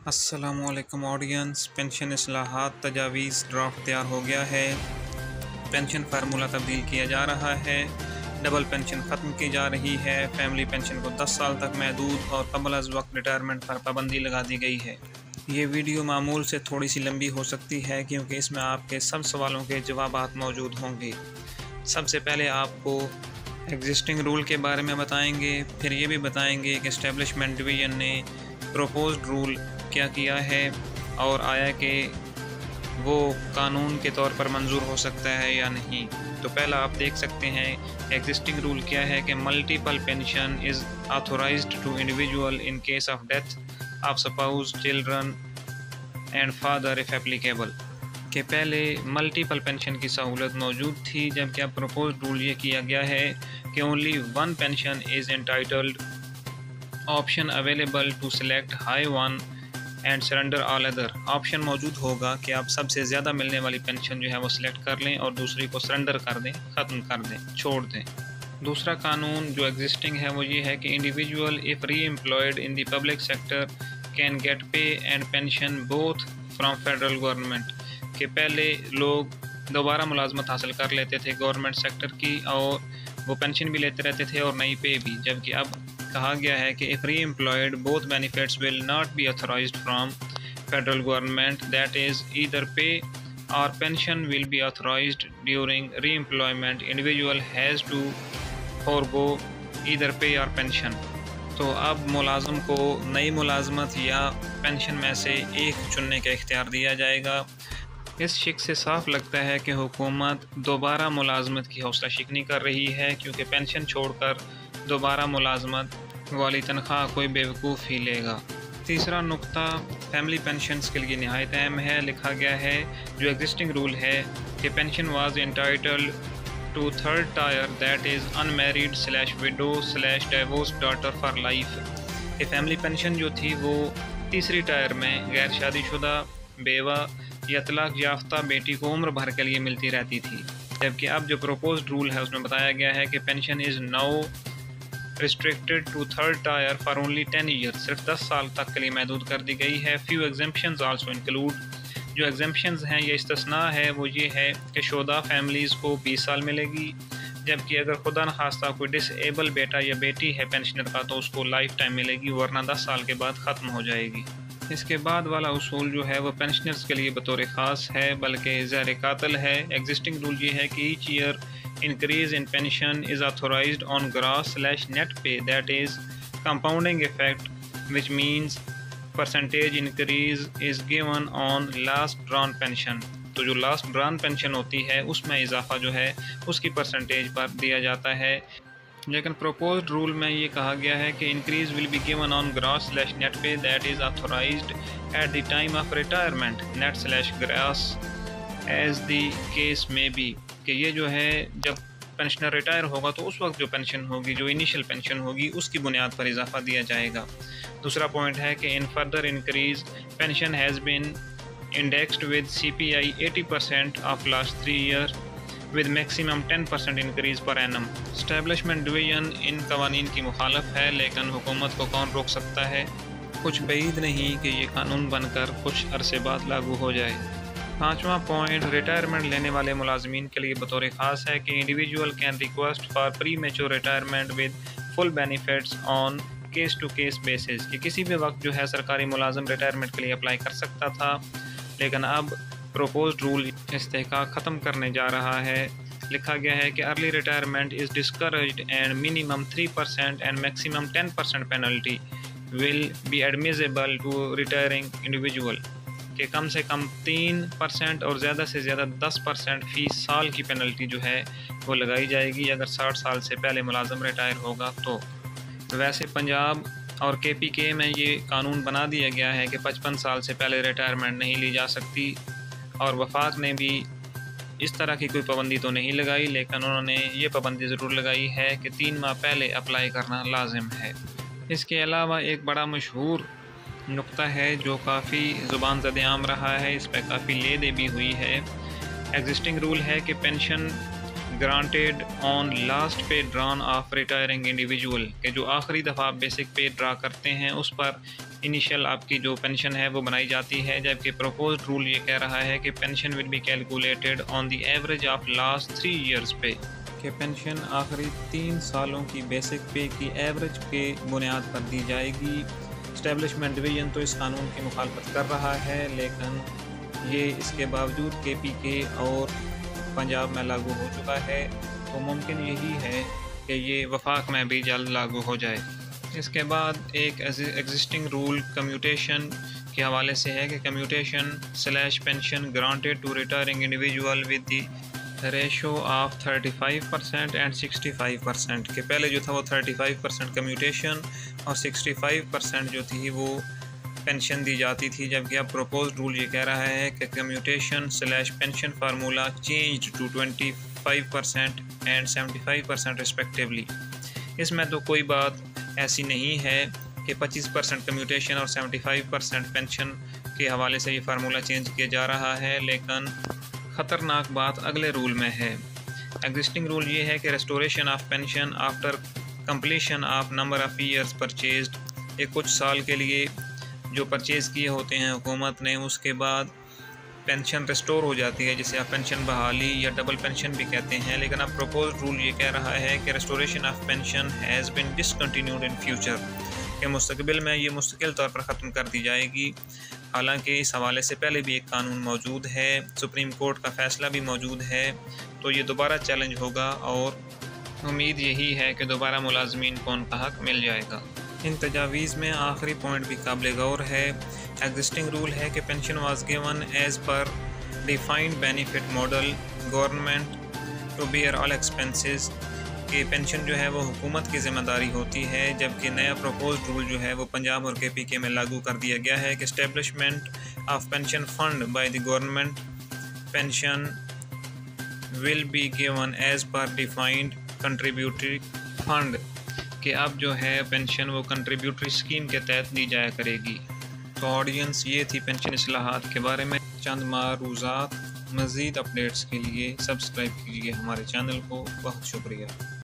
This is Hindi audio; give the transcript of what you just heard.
अस्सलामुअलैकुम ऑडियंस। पेंशन इस्लाहात तजावीज़ ड्राफ्ट तैयार हो गया है। पेंशन फार्मूला तब्दील किया जा रहा है। डबल पेंशन ख़त्म की जा रही है। फैमिली पेंशन को 10 साल तक महदूद और कबल अज़ वक्त रिटायरमेंट पर पाबंदी लगा दी गई है। ये वीडियो मामूल से थोड़ी सी लंबी हो सकती है क्योंकि इसमें आपके सब सवालों के जवाबात मौजूद होंगे। सबसे पहले आपको एग्जिस्टिंग रूल के बारे में बताएंगे, फिर ये भी बताएंगे कि इस्टेब्लिशमेंट डिवीज़न ने प्रपोज्ड रूल क्या किया है और आया कि वो कानून के तौर पर मंजूर हो सकता है या नहीं। तो पहला आप देख सकते हैं एग्जिस्टिंग रूल क्या है कि multiple pension is authorised to individual in case of death of spouse, children and father if applicable. के पहले मल्टीपल पेंशन की सहूलत मौजूद थी, जबकि अब प्रपोज्ड रूल ये किया गया है कि only one pension is entitled, option available to select high one and surrender all other. Option मौजूद होगा कि आप सबसे ज़्यादा मिलने वाली पेंशन जो है वो सिलेक्ट कर लें और दूसरी को सरेंडर कर दें, ख़त्म कर दें, छोड़ दें। दूसरा कानून जो एग्जिस्टिंग है वो ये है कि individual if reemployed in the public sector can get pay and pension both from federal government. के पहले लोग दोबारा मुलाजमत हासिल कर लेते थे गवर्नमेंट सेक्टर की और वो पेंशन भी लेते रहते थे और नई पे भी, जबकि अब कहा गया है कि if reemployed both benefits will not be authorised from federal government, that is either pay और pension will be authorised during reemployment. Individual has to forgo either pay और पेंशन। तो अब मुलाजम को नई मुलाजमत या पेंशन में से एक चुनने का इख्तियार दिया जाएगा। इस शिक से साफ लगता है कि हुकूमत दोबारा मुलाजमत की हौसला शिकनी कर रही है, क्योंकि पेंशन छोड़कर दोबारा मुलाजमत वाली तनख्वाह कोई बेवकूफ़ ही लेगा। तीसरा नुक्ता फैमिली पेंशन्स के लिए नहायत अहम है। लिखा गया है जो एग्जिस्टिंग रूल है कि pension was entitled to third tier that is unmarried slash widow slash divorce daughter for life. कि फैमिली पेंशन जो थी वो तीसरी टायर में गैर शादीशुदा, बेवा या तलाक याफ्ता बेटी को उम्र भर के लिए मिलती रहती थी, जबकि अब जो प्रपोज्ड रूल है उसमें बताया गया है कि pension is now restricted to third tier for only 10 year, सिर्फ 10 साल तक के लिए महदूद कर दी गई है। Few exemptions also include. जो एग्जम्पशंस हैं या इस्तिस्ना है वो ये है कि शुदा फैमिलीज़ को 20 साल मिलेगी, जबकि अगर खुदा न खास्ता कोई डिसेबल बेटा या बेटी है पेंशनर का तो उसको लाइफ टाइम मिलेगी, वरना 10 साल के बाद ख़त्म हो जाएगी। इसके बाद वाला उसूल जो है वो पेंशनर्स के लिए बतौर ख़ास है, बल्कि ज़हर कातिल है। एग्जिस्टिंग रूल ये है कि each year increase in pension is authorized on gross/net pay, that is compounding effect, which means percentage increase is given on last drawn pension। तो जो लास्ट ड्रॉन पेंशन होती है उसमें इजाफा जो है उसकी परसेंटेज पर दिया जाता है। लेकिन प्रपोज्ड रूल में ये कहा गया है कि increase will be given on gross net pay that is authorised at the time of retirement, net gross as the case may be. कि ये जो है जब पेंशनर रिटायर होगा तो उस वक्त जो पेंशन होगी, जो इनिशियल पेंशन होगी, उसकी बुनियाद पर इजाफा दिया जाएगा। दूसरा पॉइंट है कि in further increase pension has been indexed with CPI 80% of last 3 year with maximum 10% increase per annum. Establishment division इन कवानीन की मुखालफ है, लेकिन हुकूमत को कौन रोक सकता है। कुछ बैद नहीं कि ये कानून बनकर कुछ अरसे बाद लागू हो जाए। पाँचवा पॉइंट रिटायरमेंट लेने वाले मुलाजमीन के लिए बतौर ख़ास है कि individual can request for premature retirement with full benefits on case to case basis. कि किसी भी वक्त जो है सरकारी मुलाजम रिटायरमेंट के लिए अप्लाई कर सकता था, लेकिन अब प्रपोज्ड रूल इस्तेहकाक ख़त्म करने जा रहा है। लिखा गया है कि early retirement is discouraged and minimum 3% and maximum 10% penalty will be admissible to retiring individual. कि कम से कम 3% और ज़्यादा से ज़्यादा 10% फ़ी साल की पेनल्टी जो है वो लगाई जाएगी अगर 60 साल से पहले मुलाजम रिटायर होगा। तो वैसे पंजाब और KPK में ये कानून बना दिया गया है कि 55 साल से पहले रिटायरमेंट नहीं ली जा सकती, और वफाक ने भी इस तरह की कोई पाबंदी तो नहीं लगाई, लेकिन उन्होंने ये पाबंदी ज़रूर लगाई है कि 3 माह पहले अप्लाई करना लाजिम है। इसके अलावा एक बड़ा मशहूर नुक्ता है जो काफ़ी ज़ुबान ज़द-ए-आम रहा है, इस पर काफ़ी ले दे भी हुई है। एग्जिस्टिंग रूल है कि पेंशन ग्रांटेड ऑन लास्ट पे ड्रॉन ऑफ रिटायरिंग इंडिविजुअल, के जो आखिरी दफ़ा बेसिक पे ड्रा करते हैं उस पर इनिशियल आपकी जो पेंशन है वो बनाई जाती है, जबकि प्रपोज्ड रूल ये कह रहा है कि pension will be calculated on the average of last 3 years पे, कि पेंशन आखिरी 3 सालों की बेसिक पे की एवरेज के बुनियाद पर दी जाएगी। इस्टेब्लिशमेंट डिवीज़न तो इस कानून की मुखालफत कर रहा है, लेकिन ये इसके बावजूद KPK और पंजाब में लागू हो चुका है, तो मुमकिन यही है कि ये वफाक में भी जल्द लागू हो जाए। इसके बाद एक एग्जिस्टिंग रूल कम्यूटेशन के हवाले से है कि commutation/ pension granted to retiring individual with the ratio of 35% and 65%, के पहले जो था वो 35% कम्यूटेशन और 65% जो थी वो पेंशन दी जाती थी, जबकि अब प्रपोज रूल ये कह रहा है कि commutation pension formula change to 25% and 75% respectively. इसमें तो कोई बात ऐसी नहीं है कि 25% कम्यूटेशन और 75% पेंशन के हवाले से ये फार्मूला चेंज किया जा रहा है, लेकिन ख़तरनाक बात अगले रूल में है। एग्जिस्टिंग रूल ये है कि restoration of pension after completion of number of years purchased, एक कुछ साल के लिए जो परचेज़ किए होते हैं हुकूमत ने, उसके बाद पेंशन रिस्टोर हो जाती है, जिसे आप पेंशन बहाली या डबल पेंशन भी कहते हैं। लेकिन अब प्रपोज रूल ये कह रहा है कि restoration of pension has bin discontinued in future, कि मुस्तकबिल में ये मुस्तकिल तौर पर ख़त्म कर दी जाएगी। हालांकि इस हवाले से पहले भी एक कानून मौजूद है, सुप्रीम कोर्ट का फ़ैसला भी मौजूद है, तो ये दोबारा चैलेंज होगा और उम्मीद यही है कि दोबारा मुलाजमीन को उनका हक़ मिल जाएगा। इन तजावीज़ में आखिरी पॉइंट भी काबिल गौर है। एग्जिस्टिंग रूल है कि pension was given as per defined benefit model government to bear all expenses, कि पेंशन जो है वो हुकूमत की ज़िम्मेदारी होती है, जबकि नया प्रपोज रूल जो है वो पंजाब और KPK में लागू कर दिया गया है कि establishment of pension fund by the government pension will be given as per defined contributory fund, कि अब जो है पेंशन वो कंट्रीब्यूटरी स्कीम के तहत दी जाया करेगी। तो ऑडियंस, ये थी पेंशन इस्लाहात के बारे में चंद मारूज़ात। मज़ीद अपडेट्स के लिए सब्सक्राइब कीजिए हमारे चैनल को। बहुत शुक्रिया।